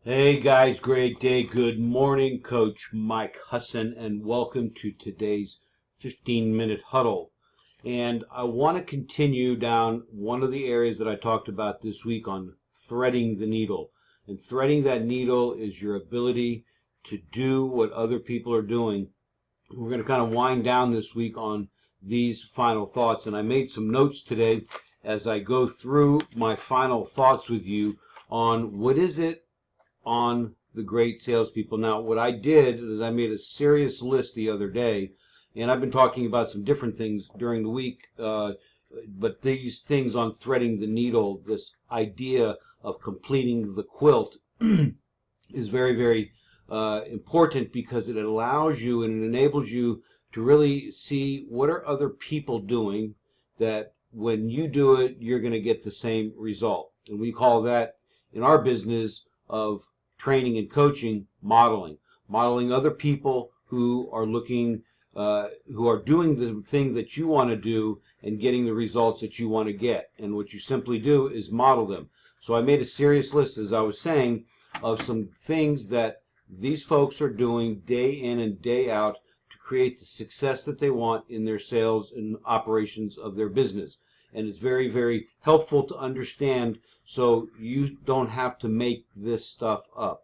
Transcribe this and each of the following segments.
Hey guys, great day. Good morning, Coach Mike Husson, and welcome to today's 15-minute huddle. And I want to continue down one of the areas that I talked about this week on threading the needle. And threading that needle is your ability to do what other people are doing. We're going to kind of wind down this week on these final thoughts. And I made some notes today as I go through my final thoughts with you on what is it on the great salespeople. Now, what I did is I made a serious list the other day, and I've been talking about some different things during the week, but these things on threading the needle, this idea of completing the quilt is very, very important because it allows you and it enables you to really see what are other people doing that when you do it, you're going to get the same result. And we call that in our business of training and coaching, modeling other people who are looking, who are doing the thing that you want to do and getting the results that you want to get. And what you simply do is model them. So I made a serious list, as I was saying, of some things that these folks are doing day in and day out to create the success that they want in their sales and operations of their business. And it's very, very helpful to understand so you don't have to make this stuff up.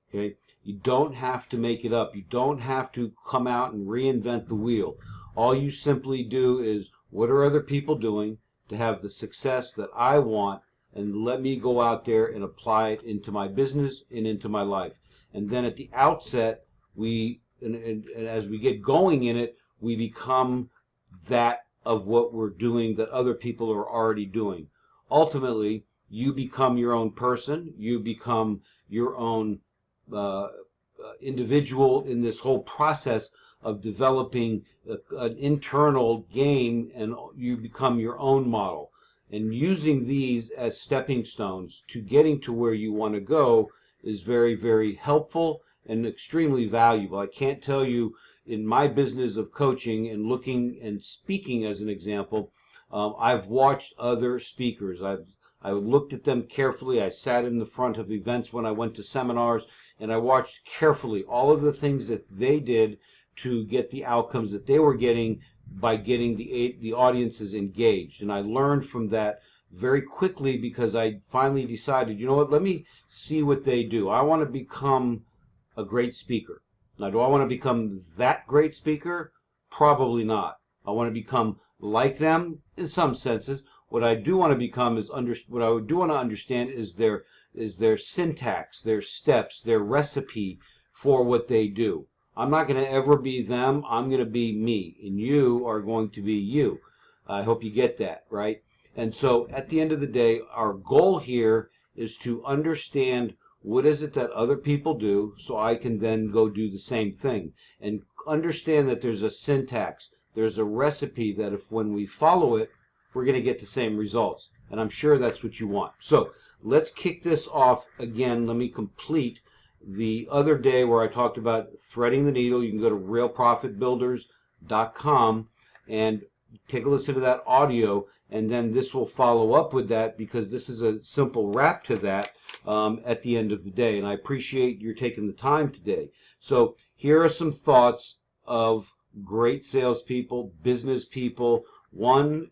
Okay? You don't have to make it up. You don't have to come out and reinvent the wheel. All you simply do is, what are other people doing to have the success that I want, and let me go out there and apply it into my business and into my life. And then at the outset, and as we get going in it, we become that of what we're doing that other people are already doing. Ultimately, you become your own person. You become your own individual in this whole process of developing an internal game, and you become your own model. And using these as stepping stones to getting to where you want to go is very, very helpful and extremely valuable. I can't tell you, in my business of coaching and looking and speaking as an example, I've watched other speakers. I looked at them carefully. I sat in the front of events when I went to seminars, and I watched carefully all of the things that they did to get the outcomes that they were getting by getting the audiences engaged. And I learned from that very quickly because I finally decided, you know what, let me see what they do. I want to become a great speaker. Now, do I want to become that great speaker? Probably not. I want to become like them in some senses. What I do want to become is what I do want to understand is their syntax, their steps, their recipe for what they do. I'm not going to ever be them. I'm going to be me, and you are going to be you. I hope you get that, right? And so at the end of the day, our goal here is to understand what is it that other people do so I can then go do the same thing, and understand that there's a syntax, there's a recipe that if when we follow it, we're going to get the same results. And I'm sure that's what you want. So let's kick this off again. Let me complete the other day where I talked about threading the needle. You can go to realprofitbuilders.com and take a listen to that audio, and then this will follow up with that because this is a simple wrap to that at the end of the day. And I appreciate your taking the time today. So here are some thoughts of great salespeople, business people. One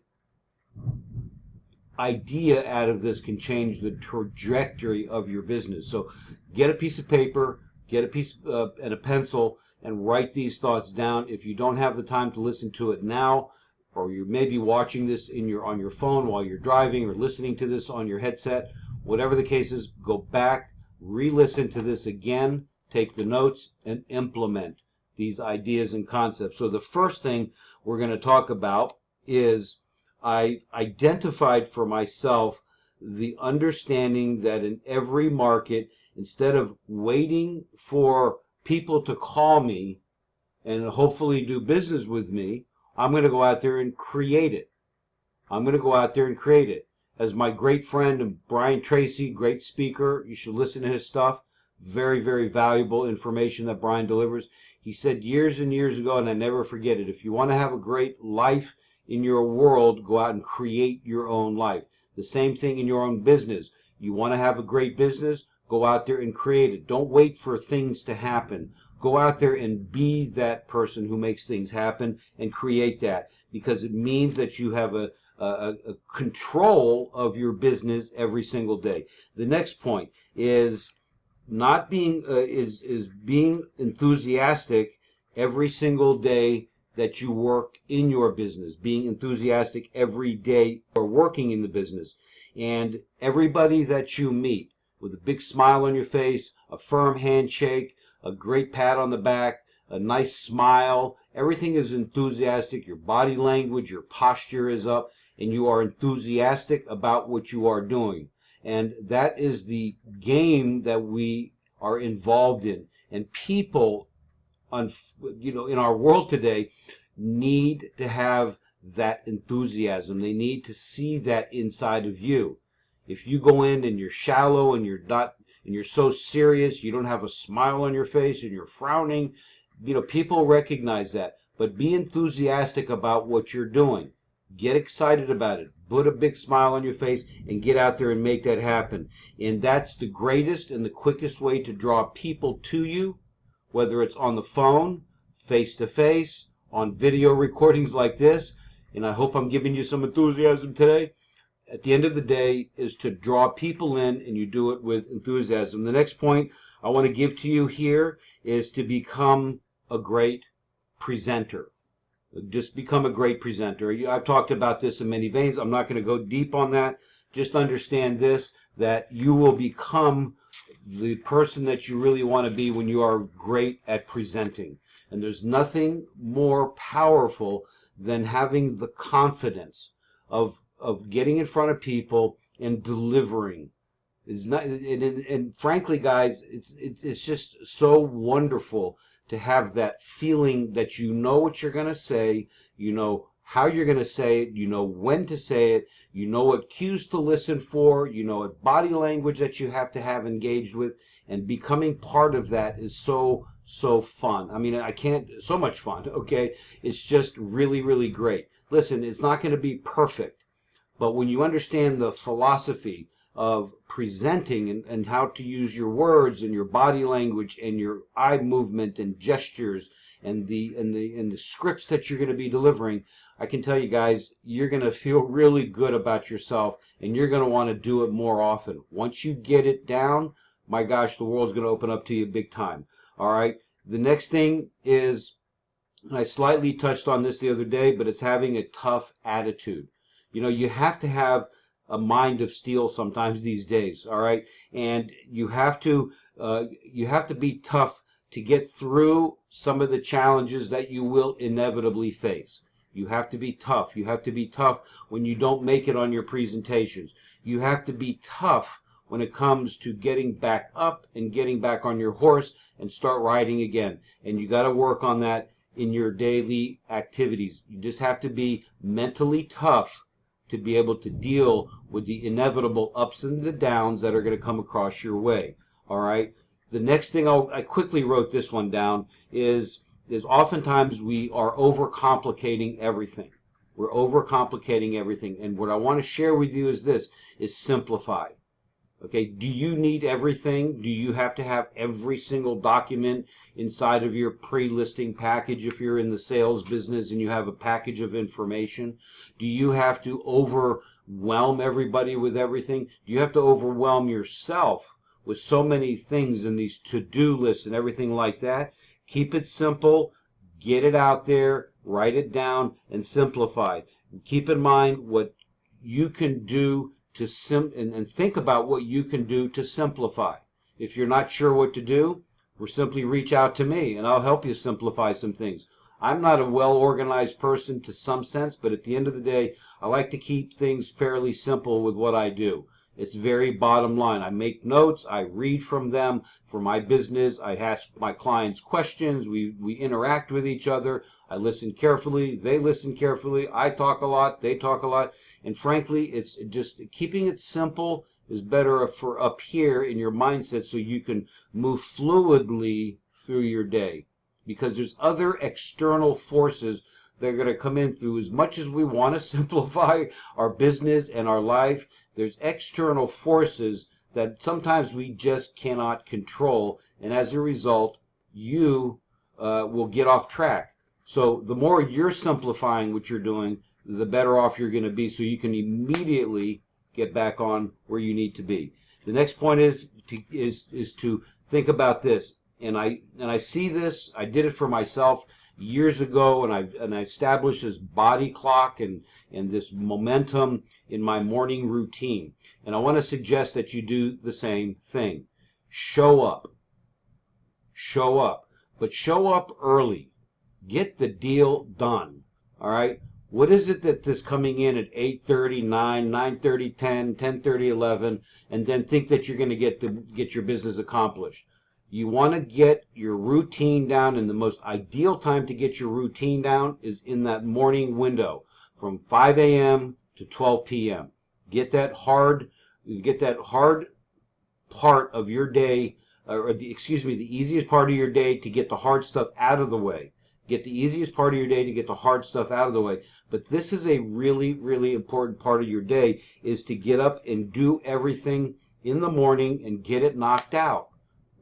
idea out of this can change the trajectory of your business. So get a piece of paper, get a piece and a pencil, and write these thoughts down. If you don't have the time to listen to it now, or you may be watching this on your phone while you're driving, or listening to this on your headset, whatever the case is, go back, re-listen to this again, take the notes, and implement these ideas and concepts. So the first thing we're going to talk about is I identified for myself the understanding that in every market, instead of waiting for people to call me and hopefully do business with me, I'm going to go out there and create it. I'm going to go out there and create it. As my great friend Brian Tracy, great speaker, you should listen to his stuff. Very, very valuable information that Brian delivers. He said years and years ago, and I never forget it, if you want to have a great life in your world, go out and create your own life. The same thing in your own business. You want to have a great business, Go out there and create it. Don't wait for things to happen. Go out there and be that person who makes things happen and create that, because it means that you have a control of your business every single day. The next point is not being is being enthusiastic every single day that you work in your business, being enthusiastic every day or working in the business. And everybody that you meet with a big smile on your face, a firm handshake, a great pat on the back, a nice smile, everything is enthusiastic. Your body language, your posture is up, and you are enthusiastic about what you are doing. And that is the game that we are involved in. And people, in our world today, need to have that enthusiasm. They need to see that inside of you. If you go in and you're shallow and you're so serious, you don't have a smile on your face and you're frowning, people recognize that. But be enthusiastic about what you're doing. Get excited about it. Put a big smile on your face and get out there and make that happen. And that's the greatest and the quickest way to draw people to you, whether it's on the phone, face to face, on video recordings like this. And I hope I'm giving you some enthusiasm today. At the end of the day, is to draw people in, and you do it with enthusiasm. The next point I want to give to you here is to become a great presenter. Just become a great presenter. I've talked about this in many veins. I'm not going to go deep on that. Just understand this, that you will become the person that you really want to be when you are great at presenting. And there's nothing more powerful than having the confidence of getting in front of people and delivering. It's not, and frankly, guys, it's just so wonderful to have that feeling that you know what you're going to say, you know how you're going to say it, you know when to say it, you know what cues to listen for, you know what body language that you have to have engaged with, and becoming part of that is so fun. I mean, so much fun, okay? It's just really, really great. Listen, it's not going to be perfect, but when you understand the philosophy of presenting and how to use your words and your body language and your eye movement and gestures and the scripts that you're going to be delivering, I can tell you guys, you're going to feel really good about yourself, and you're going to want to do it more often. Once you get it down, my gosh, the world's going to open up to you big time. All right. The next thing is, I slightly touched on this the other day, but it's having a tough attitude. You have to have a mind of steel sometimes these days, all right? And you have to be tough to get through some of the challenges that you will inevitably face. You have to be tough. You have to be tough when you don't make it on your presentations. You have to be tough when it comes to getting back up and getting back on your horse and start riding again. And you got to work on that in your daily activities. You just have to be mentally tough to be able to deal with the inevitable ups and the downs that are going to come across your way. All right. The next thing I quickly wrote this one down is oftentimes we are overcomplicating everything. We're overcomplicating everything. And what I want to share with you is simplify. Okay, do you need everything? Do you have to have every single document inside of your pre-listing package if you're in the sales business and you have a package of information? Do you have to overwhelm everybody with everything? Do you have to overwhelm yourself with so many things in these to-do lists and everything like that? Keep it simple, get it out there, write it down, and simplify. Keep in mind what you can do and think about what you can do to simplify. If you're not sure what to do, simply reach out to me and I'll help you simplify some things. I'm not a well-organized person to some sense, but at the end of the day, I like to keep things fairly simple with what I do. It's very bottom line. I make notes, I read from them for my business, I ask my clients questions, we interact with each other, I listen carefully, they listen carefully, I talk a lot, they talk a lot. And frankly, it's just keeping it simple is better for up here in your mindset so you can move fluidly through your day. Because there's other external forces that are going to come in through. As much as we want to simplify our business and our life, there's external forces that sometimes we just cannot control, and as a result, you will get off track. So the more you're simplifying what you're doing, the better off you're going to be, so you can immediately get back on where you need to be. The next point is to think about this, and I see this. I did it for myself years ago, and I established this body clock and this momentum in my morning routine. And I want to suggest that you do the same thing. Show up. Show up. But show up early. Get the deal done. All right? What is it that is coming in at 8:30, 9, 9:30, 10, 10:30, 11, and then think that you're going to get your business accomplished? You want to get your routine down, and the most ideal time to get your routine down is in that morning window from 5 a.m. to 12 p.m. Get that hard part of your day, excuse me, the easiest part of your day to get the hard stuff out of the way. Get the easiest part of your day to get the hard stuff out of the way. But this is a really, really important part of your day, is to get up and do everything in the morning and get it knocked out,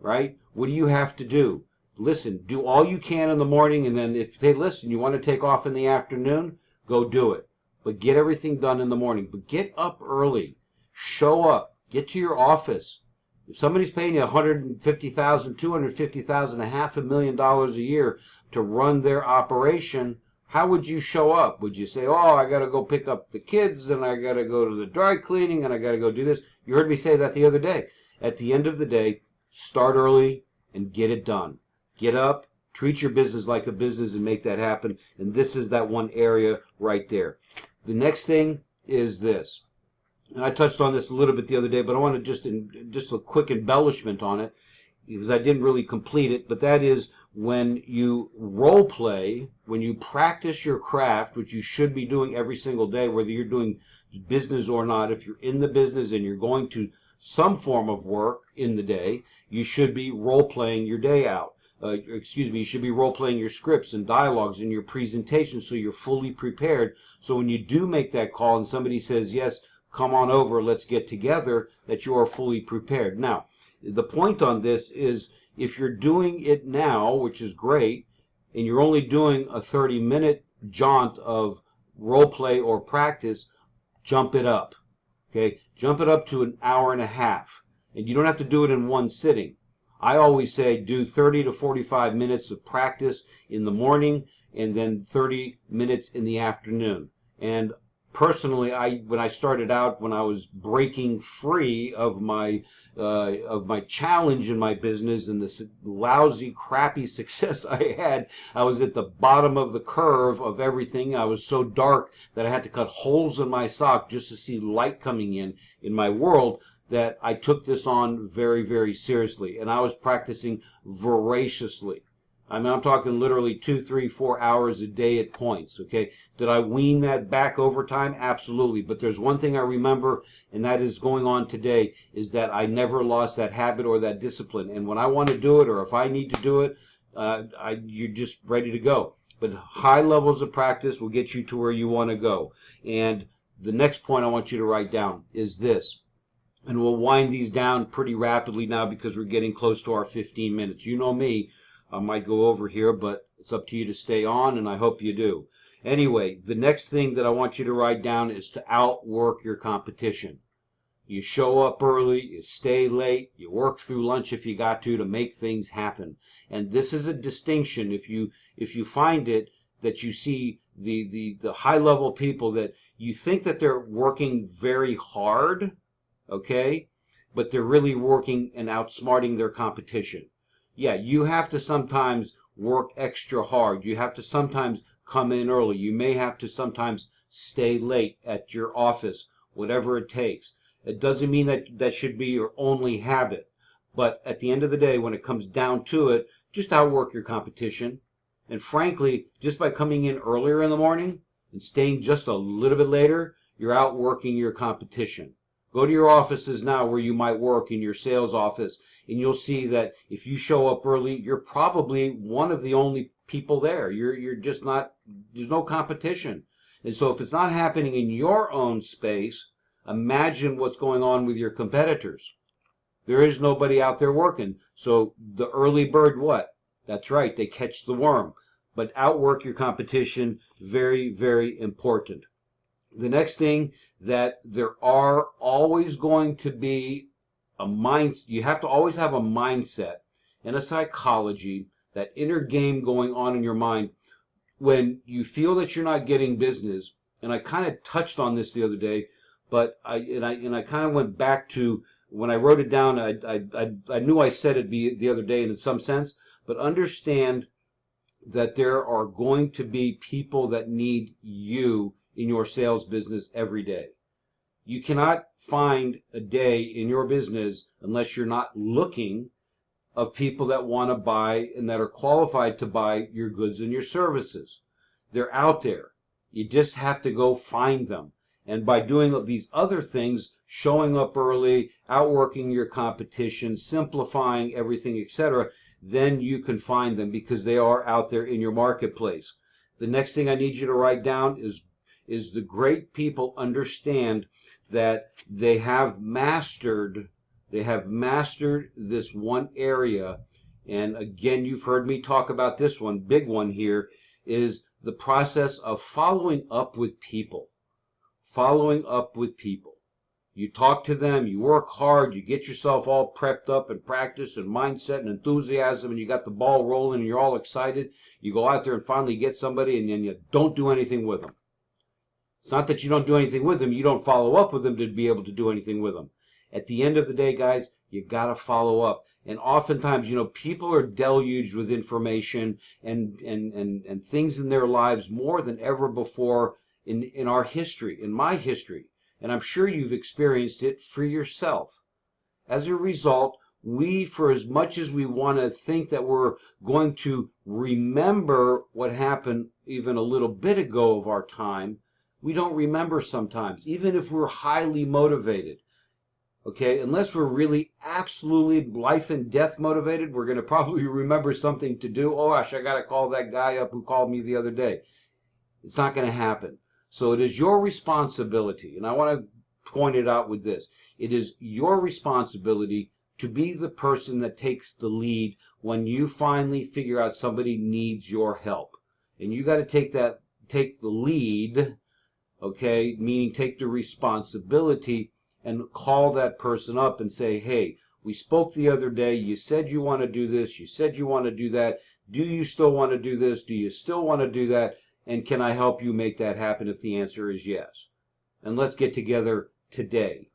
right? What do you have to do? Listen, do all you can in the morning, and then if they listen, you want to take off in the afternoon, go do it. But get everything done in the morning. But get up early. Show up. Get to your office. If somebody's paying you $150,000, $250,000, $500,000 a year to run their operation, how would you show up? Would you say, oh, I got to go pick up the kids, and I got to go to the dry cleaning, and I got to go do this? You heard me say that the other day. At the end of the day, start early and get it done. Get up, treat your business like a business, and make that happen. And this is that one area right there. The next thing is this. And I touched on this a little bit the other day, but I want to just a quick embellishment on it, because I didn't really complete it. But that is, when you role play, when you practice your craft, which you should be doing every single day, whether you're doing business or not. If you're in the business and you're going to some form of work in the day, you should be role playing your day out. You should be role playing your scripts and dialogues and your presentation, so you're fully prepared. So when you do make that call and somebody says, yes, come on over, let's get together, that you are fully prepared. Now, the point on this is, if you're doing it now, which is great, and you're only doing a 30-minute jaunt of role play or practice, jump it up. Okay? Jump it up to an hour and a half. And you don't have to do it in one sitting. I always say do 30 to 45 minutes of practice in the morning, and then 30 minutes in the afternoon. And personally, when I started out, when I was breaking free of my challenge in my business and the lousy, crappy success I had, I was at the bottom of the curve of everything. I was so dark that I had to cut holes in my sock just to see light coming in my world, that I took this on very, very seriously, and I was practicing voraciously. I mean, I'm talking literally 2, 3, 4 hours a day at points, okay? Did I wean that back over time? Absolutely. But there's one thing I remember, and that is going on today, is that I never lost that habit or that discipline. And when I want to do it, or if I need to do it, you're just ready to go. But high levels of practice will get you to where you want to go. And the next point I want you to write down is this. And we'll wind these down pretty rapidly now, because we're getting close to our 15 minutes. You know me. I might go over here, but it's up to you to stay on, and I hope you do. Anyway, the next thing that I want you to write down is to outwork your competition. You show up early, you stay late, you work through lunch if you got to make things happen. And this is a distinction, if you find it, that you see the high level people that you think that they're working very hard, okay, but they're really working and outsmarting their competition. Yeah, you have to sometimes work extra hard. You have to sometimes come in early. You may have to sometimes stay late at your office, whatever it takes. It doesn't mean that that should be your only habit. But at the end of the day, when it comes down to it, just outwork your competition. And frankly, just by coming in earlier in the morning and staying just a little bit later, you're outworking your competition. Go to your offices now where you might work, in your sales office, and you'll see that if you show up early, you're probably one of the only people there. You're just not, there's no competition. And so if it's not happening in your own space, imagine what's going on with your competitors. There is nobody out there working. So the early bird, what? That's right, they catch the worm. But outwork your competition, very, very important. The next thing, that there are always going to be a mind, you have to always have a mindset and a psychology, that inner game going on in your mind when you feel that you're not getting business. And I kind of touched on this the other day, but I kind of went back to when I wrote it down. I knew I said it the other day in some sense, but understand that there are going to be people that need you in your sales business every day. You cannot find a day in your business unless you're not looking of people that want to buy and that are qualified to buy your goods and your services. They're out there. You just have to go find them. And by doing these other things, showing up early, outworking your competition, simplifying everything, etc., then you can find them because they are out there in your marketplace. The next thing I need you to write down is the great people understand that they have mastered this one area. And again, you've heard me talk about this one, big one here, is the process of following up with people. Following up with people. You talk to them, you work hard, you get yourself all prepped up and practice and mindset and enthusiasm, and you got the ball rolling and you're all excited. You go out there and finally get somebody, and then you don't do anything with them. It's not that you don't do anything with them, you don't follow up with them to be able to do anything with them. At the end of the day, guys, you got to follow up. And oftentimes, people are deluged with information and things in their lives more than ever before in our history, in my history. And I'm sure you've experienced it for yourself. As a result, we, for as much as we want to think that we're going to remember what happened even a little bit ago of our time, we don't remember sometimes, even if we're highly motivated. Okay, unless we're really absolutely life and death motivated, we're going to probably remember something to do. Oh gosh, I got to call that guy up who called me the other day. It's not going to happen. So it is your responsibility, and I want to point it out with this. It is your responsibility to be the person that takes the lead when you finally figure out somebody needs your help. And you got to take the lead, okay, meaning take the responsibility and call that person up and say, hey, we spoke the other day, you said you want to do this, you said you want to do that, do you still want to do this, do you still want to do that, and can I help you make that happen if the answer is yes? And let's get together today.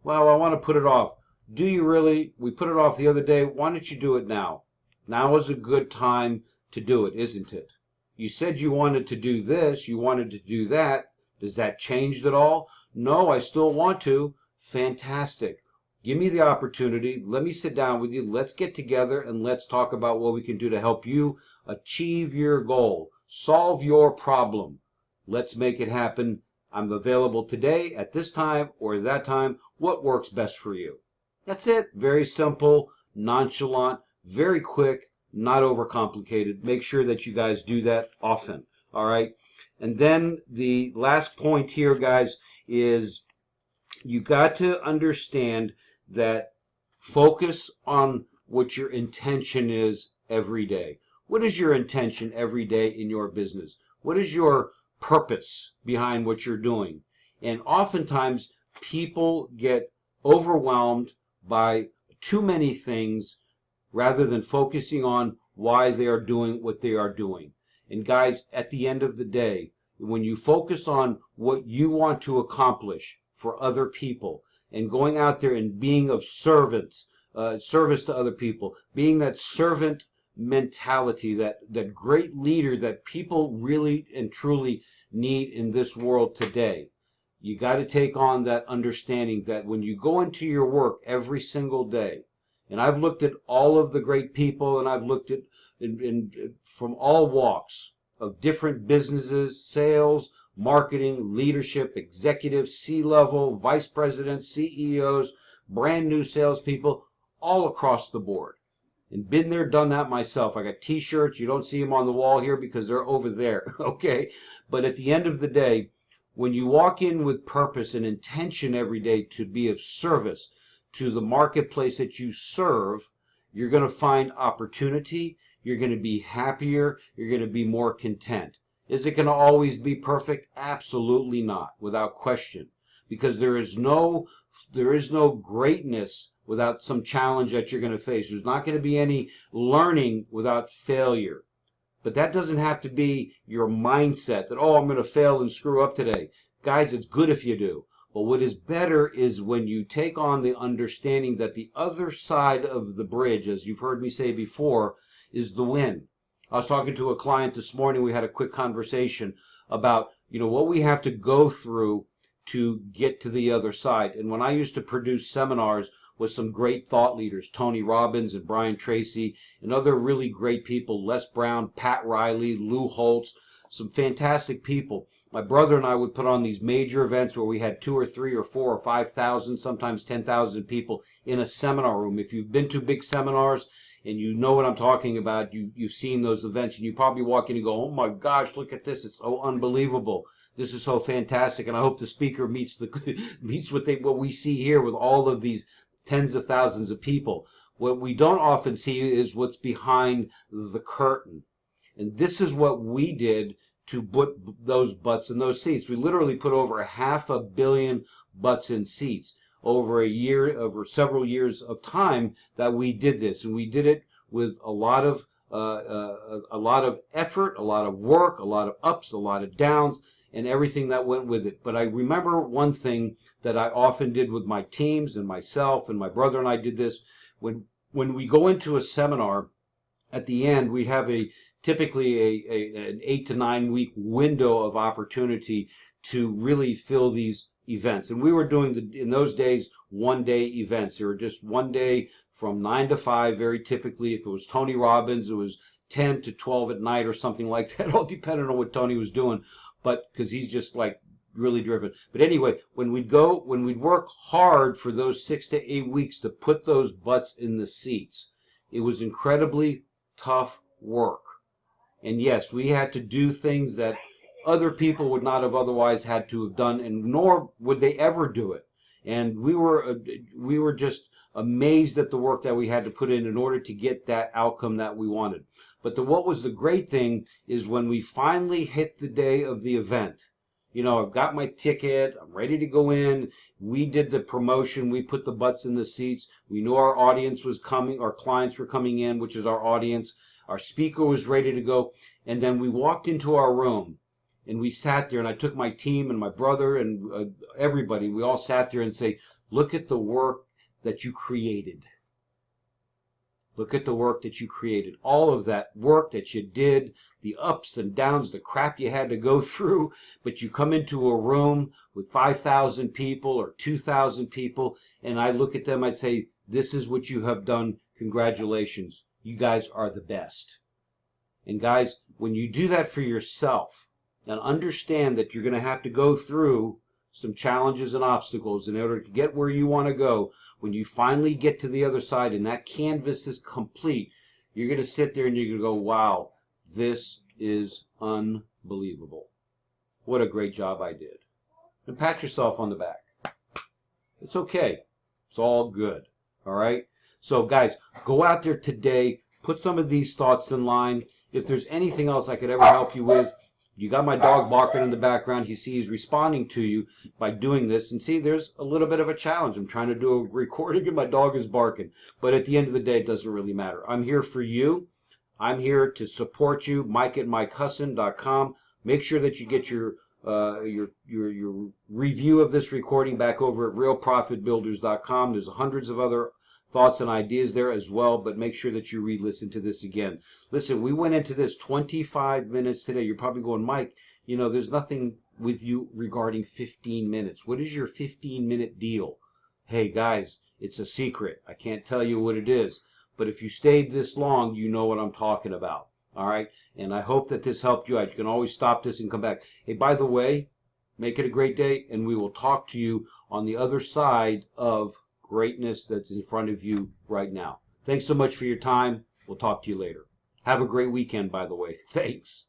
Well, I want to put it off. Do you really? We put it off the other day, why don't you do it now? Now is a good time to do it, isn't it? You said you wanted to do this, you wanted to do that. Does that change at all? No, I still want to. Fantastic. Give me the opportunity. Let me sit down with you. Let's get together and let's talk about what we can do to help you achieve your goal. Solve your problem. Let's make it happen. I'm available today at this time or that time. What works best for you? That's it. Very simple, nonchalant, very quick, not overcomplicated. Make sure that you guys do that often. All right. And then the last point here, guys, is you got to understand that focus on what your intention is every day. What is your intention every day in your business? What is your purpose behind what you're doing? And oftentimes people get overwhelmed by too many things rather than focusing on why they are doing what they are doing. And guys, at the end of the day, when you focus on what you want to accomplish for other people and going out there and being of service to other people, being that servant mentality, that great leader that people really and truly need in this world today, you got to take on that understanding that when you go into your work every single day, and I've looked at all of the great people, and I've looked at from all walks of different businesses, sales, marketing, leadership, executives, C-level, vice presidents, CEOs, brand new salespeople, all across the board. And been there, done that myself. I got t-shirts. You don't see them on the wall here because they're over there, okay? But at the end of the day, when you walk in with purpose and intention every day to be of service, to the marketplace that you serve, you're going to find opportunity, you're going to be happier, you're going to be more content. Is it going to always be perfect? Absolutely not, without question. Because there is no greatness without some challenge that you're going to face. There's not going to be any learning without failure. But that doesn't have to be your mindset that, oh, I'm going to fail and screw up today. Guys, it's good if you do. But what is better is when you take on the understanding that the other side of the bridge, as you've heard me say before, is the win. I was talking to a client this morning. We had a quick conversation about, what we have to go through to get to the other side. And when I used to produce seminars with some great thought leaders, Tony Robbins and Brian Tracy, and other really great people, Les Brown, Pat Riley, Lou Holtz, some fantastic people. My brother and I would put on these major events where we had 2 or 3 or 4 or 5,000, sometimes 10,000 people in a seminar room. If you've been to big seminars and you know what I'm talking about, you've seen those events, and you probably walk in and go, oh my gosh, look at this, it's so unbelievable. This is so fantastic, and I hope the speaker meets what we see here with all of these tens of thousands of people. What we don't often see is what's behind the curtain. And this is what we did to put those butts in those seats. We literally put over 500 million butts in seats over several years of time that we did this. And we did it with a lot of effort, a lot of work, a lot of ups, a lot of downs, and everything that went with it. But I remember one thing that I often did with my teams and myself, and my brother and I did this. When we go into a seminar, at the end we have typically an 8 to 9 week window of opportunity to really fill these events. And we were doing, in those days, one-day events. They were just one day from 9 to 5, very typically. If it was Tony Robbins, it was 10 to 12 at night or something like that, all depending on what Tony was doing, but because he's just like really driven. But anyway, when we'd work hard for those 6 to 8 weeks to put those butts in the seats, it was incredibly tough work. And yes, we had to do things that other people would not have otherwise had to have done, and nor would they ever do it. And we were just amazed at the work that we had to put in order to get that outcome that we wanted. But what was the great thing is when we finally hit the day of the event, I've got my ticket, I'm ready to go in, we did the promotion, we put the butts in the seats, we knew our audience was coming, our clients were coming in, which is our audience, our speaker was ready to go, and then we walked into our room, and we sat there, and I took my team and my brother and everybody, we all sat there and say, look at the work that you created. Look at the work that you created. All of that work that you did, the ups and downs, the crap you had to go through, but you come into a room with 5,000 people or 2,000 people, and I look at them, I'd say, this is what you have done. Congratulations. You guys are the best. And guys, when you do that for yourself, and understand that you're going to have to go through some challenges and obstacles in order to get where you want to go, when you finally get to the other side and that canvas is complete, you're going to sit there and you're going to go, wow, this is unbelievable. What a great job I did. And pat yourself on the back. It's okay. It's all good. All right? So guys, go out there today, put some of these thoughts in line. If there's anything else I could ever help you with, you got my dog barking in the background. He's responding to you by doing this. And see, there's a little bit of a challenge. I'm trying to do a recording and my dog is barking. But at the end of the day, it doesn't really matter. I'm here for you. I'm here to support you. Mike@MikeHusson.com. Make sure that you get your review of this recording back over at realprofitbuilders.com. There's hundreds of other thoughts and ideas there as well, but make sure that you re-listen to this again. Listen, we went into this 25 minutes today. You're probably going, Mike, there's nothing with you regarding 15 minutes. What is your 15-minute deal? Hey, guys, it's a secret. I can't tell you what it is, but if you stayed this long, you know what I'm talking about. All right? And I hope that this helped you out. You can always stop this and come back. Hey, by the way, make it a great day, and we will talk to you on the other side of greatness that's in front of you right now. Thanks so much for your time. We'll talk to you later. Have a great weekend, by the way. Thanks.